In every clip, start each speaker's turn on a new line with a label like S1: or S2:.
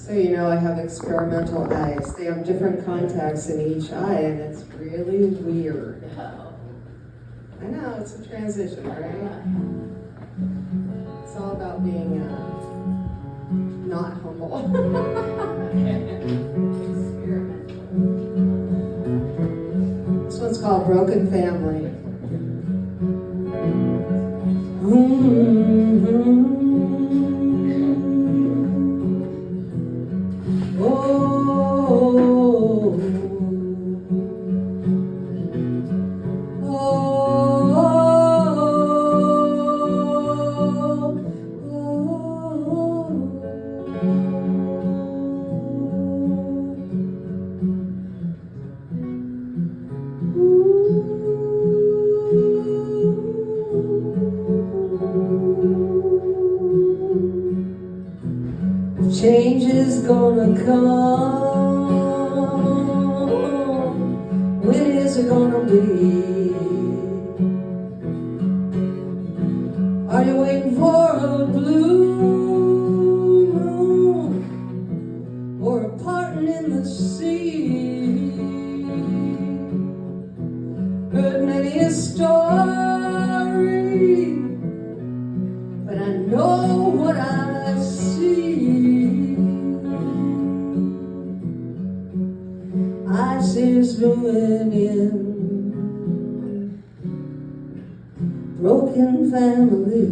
S1: So I have experimental eyes. They have different contacts in each eye, and it's really weird. I know, it's a transition, right? It's all about being not humble. This one's called Broken Family. Change is gonna come. When is it gonna be? Are you waiting for a blue moon or a parting in the sea? Heard many a story, but I know what I see. Ice is moving in, broken family.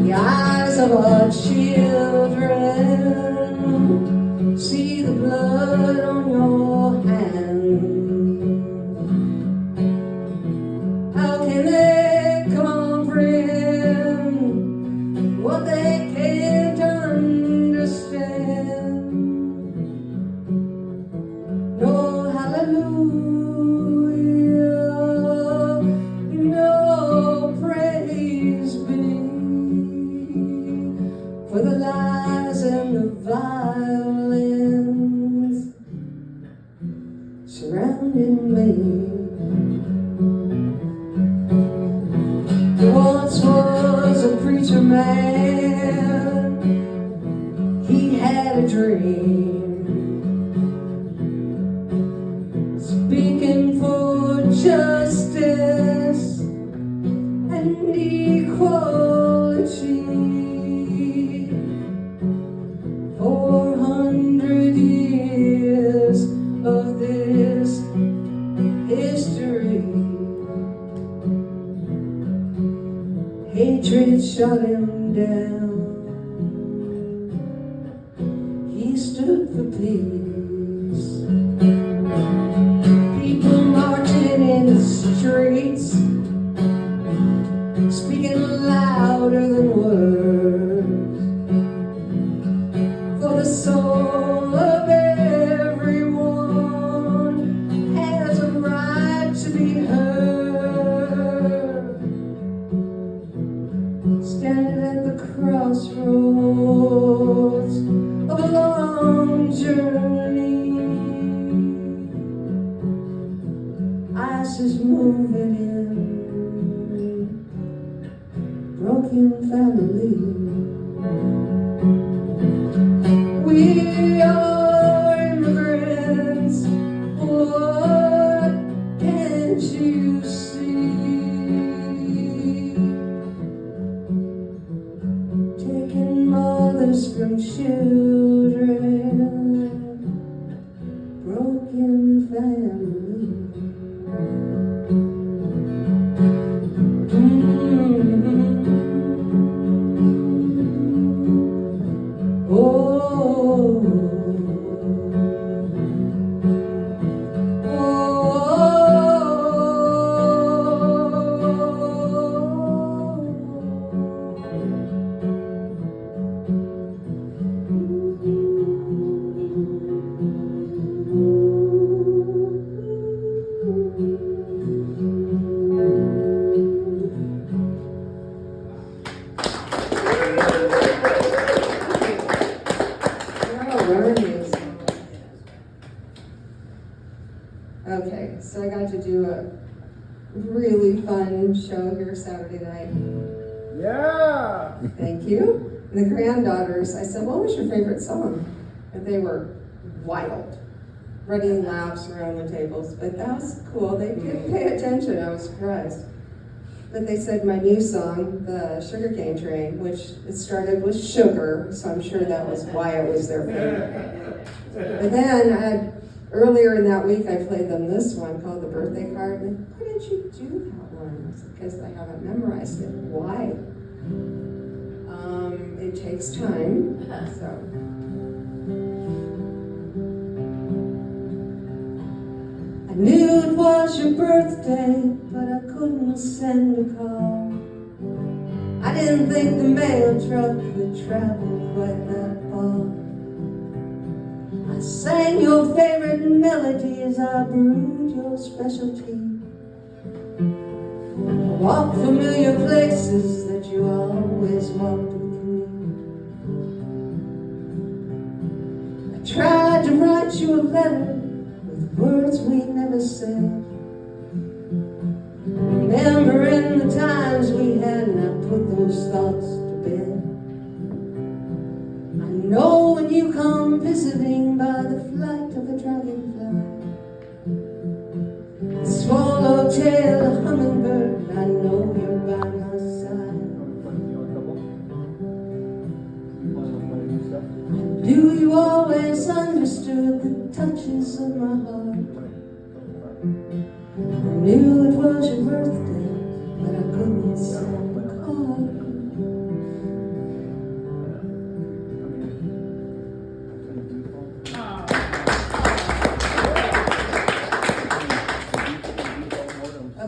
S1: The eyes of our children see the blood on your hands. How can they comprehend what they can't understand? No hallelujah, no praise be for the lies and the violence surrounding me. There once was a preacher man, he had a dream, speaking for justice and equality. 400 years of this history. Hatred shut him down. He stood for peace. People marching in the streets, speaking louder than words, for the soul of everyone has a right to be heard. Standing at the crossroads of a long journey, ice is moving in, broken family. We are immigrants, what can't you see? Taking mothers from children, broken family. Okay, so I got to do a really fun show here Saturday night.
S2: Yeah!
S1: Thank you. And the granddaughters, I said, what was your favorite song? And they were wild, running laps around the tables. But that was cool. They didn't pay attention. I was surprised. But they said my new song, the Sugarcane Train, which it started with sugar, so I'm sure that was why it was their favorite. But then earlier in that week, I played them this one called The Birthday Card. And why didn't you do that one? I said, because I haven't memorized it. Why? It takes time, so. I knew it was your birthday, but I couldn't send a call. I didn't think the mail truck would travel quite that far. I sang your favorite melody as I brewed your specialty. I walked familiar places that you always walked with me. I tried to write you a letter with words we never said, remembering the times we had, and I put those thoughts to bed. I know when you come visiting by the flight of a dragonfly, a swallowtail, a hummingbird, I know you're by my side. Do you always understood the touches of my heart? I knew it was your birthday, but I couldn't send a card.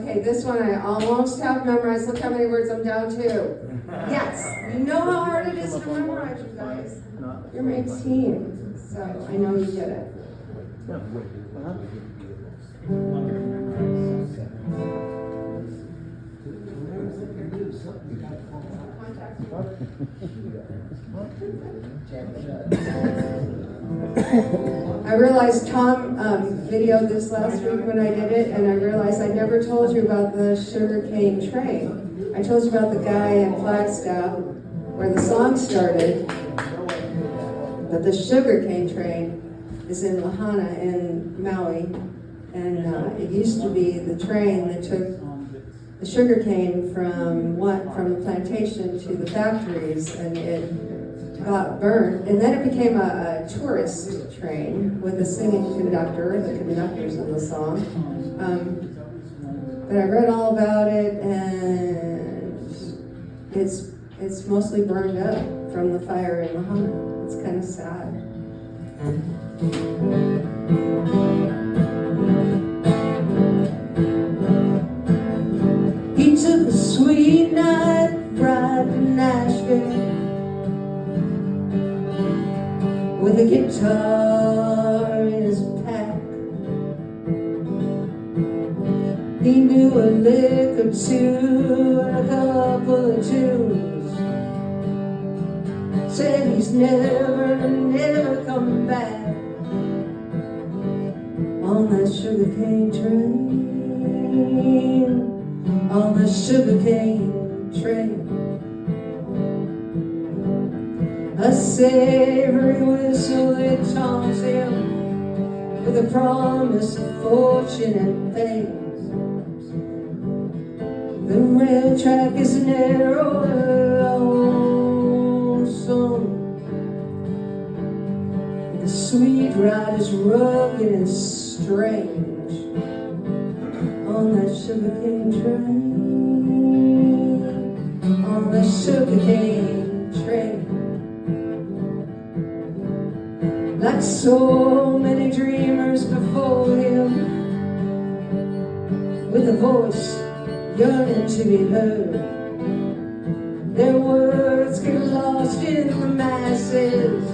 S1: Okay, this one I almost have memorized. Look how many words I'm down to. Yes, you know how hard it is to memorize, you guys. You're my team, so I know you get it. I realized Tom videoed this last week when I did it, and I realized I never told you about the Sugarcane Train. I told you about the guy in Flagstaff where the song started, but the Sugarcane Train is in Lahaina in Maui, and it used to be the train that took the sugarcane from the plantation to the factories, and it got burned, and then it became a tourist train with a singing conductor, the conductors in the song. But I read all about it, and it's mostly burned up from the fire in Lahaina. It's kind of sad. He took a sweet night ride to Nashville with a guitar in his pack. He knew a lick or two and a couple of tunes. Said he's never come back on that sugarcane train. On the sugarcane train, a savory whistle that taunts him with a promise of fortune and fame. The rail track is narrow and lonesome, the sweet ride is rugged and strange. On that sugarcane train, on the sugarcane train, like so many dreamers before him, with a voice yearning to be heard. Their words get lost in the masses,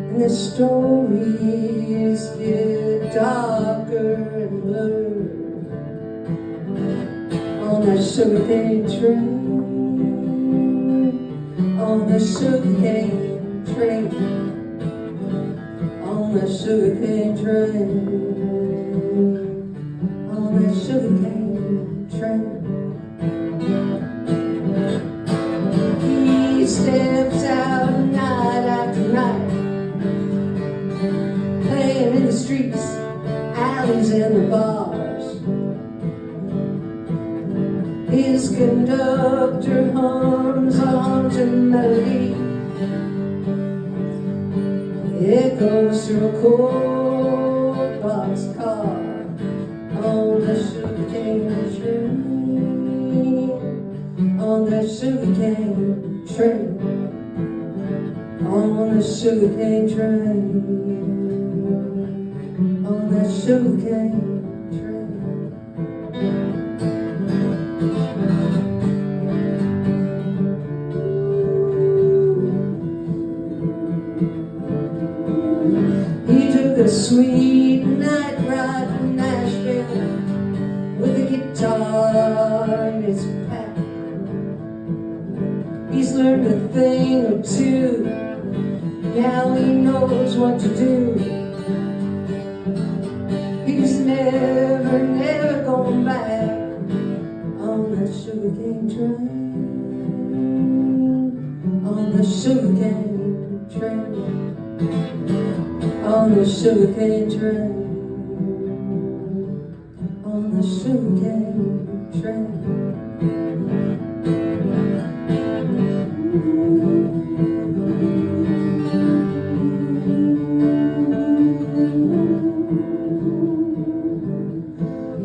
S1: and their stories get darker and blurred. On that sugarcane train, on the sugarcane train, on the sugarcane train, on the sugarcane train. alleys and the bars. His conductor hums haunted melody, echoes through a cold boxcar on the sugarcane train, on the sugarcane train, on the sugarcane train, on that sugarcane train. He took a sweet night ride from Nashville with a guitar in his pack. He's learned a thing or two, now he knows what to do. He's never, never going back on that sugarcane train, on the sugarcane train, on the sugarcane train, on the sugarcane train.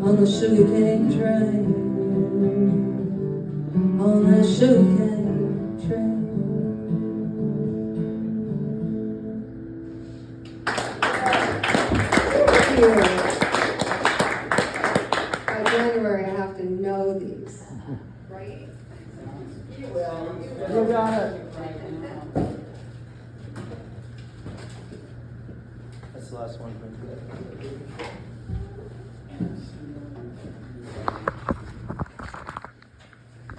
S1: On the sugarcane train, on the sugarcane train. By January, I have to know these. Right? You will.
S2: You got it. That's the last one.